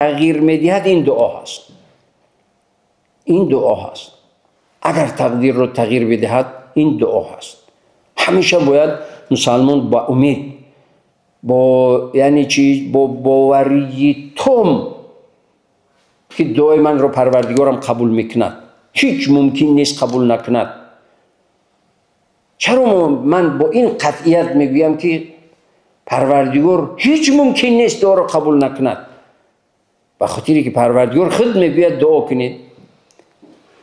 تغییر میدهد این دعا هست. این دعا هست. اگر تقدیر رو تغییر بدهد این دعا هست. همیشه باید مسلمان با امید، با یعنی چی، با باوری تام که دعای من رو پروردگارم قبول میکند. هیچ ممکن نیست قبول نکند. چرا من با این قطعیت میگویم که پروردگار هیچ ممکن نیست دعا رو قبول نکند؟ به خاطری که پروردگار خود میگوید دعا کنید،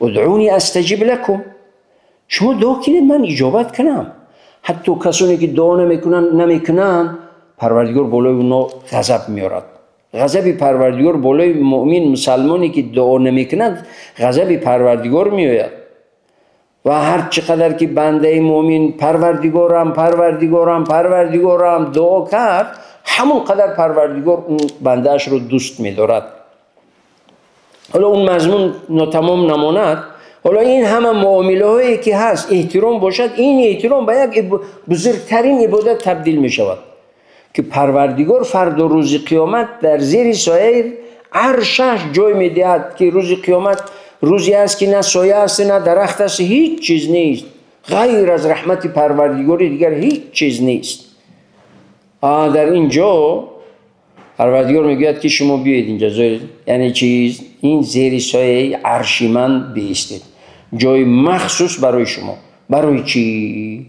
ادعونی استجب لکم، شما دعا کنید من اجابت کنم. حتی کسانی که دعا نمیکنن پروردگار بالای اونا غضب میارد. غضب پروردگار بالای مؤمن مسلمانی که دعا نمیکند غضب پروردگار میآید. و هر چقدر که بنده مؤمن پروردگارم دعا کرد، همون قدر پروردگار اون بنده اش رو دوست می‌دارد. حالا اون مضمون ناتمام نماند. حالا این همه معامله هایی که هست احترام باشد، این احترام به یک بزرگترین عبادت تبدیل می شود که پروردگار فردا روز قیامت در زیر سایه عرشش جای می دهد که روز قیامت روزی است که نه سایه است نه درخت است، هیچ چیز نیست غیر از رحمت پروردگاری، دیگر هیچ چیز نیست. در اینجا پروردگار میگوید که شما بیایید اینجا، یعنی چیز این زیر سایه عرش من بایستید، جای مخصوص برای شما. برای چی؟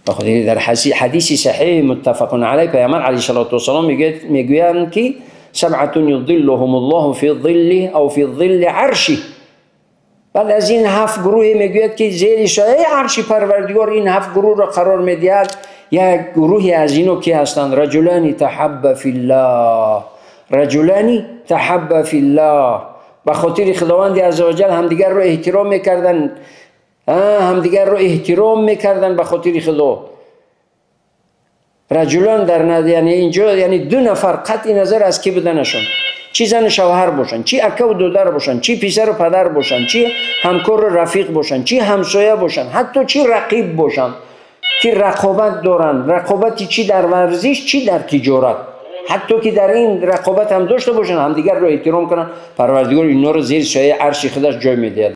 بخاطر در حدیث صحیح متفق علیه پیامبر علیه السلام میگویند که سبعة یظلهم الله فی ظله او فی ظل عرشه. بعد از این 7 گروه میگوید که زیر سایه عرش پروردگار این 7 گروه را قرار میدهد. یک گروهی از اینو که هستند رجلانی تحب فی الله، رجلانی تحب فی الله، به خاطر خداوند عزوجل همدیگر رو احترام میکردن، به خاطر خدا. رجلان در یعنی اینجا یعنی 2 نفر قطع نظر از کی بودنشون، چی زن و شوهر باشن، چی اکا و دودر باشن، چی پسر و پدر باشن، چی همکار و رفیق باشن، چی همسایه باشن، حتی چی رقیب باشن که رقابت دارن. رقابتی چی در ورزش، چی در تجارت، حتی که در این رقابت هم داشته باشن، همدیگر رو احترام کنن. پروردگار اینا رو زیر سایه عرش خودش جای میده.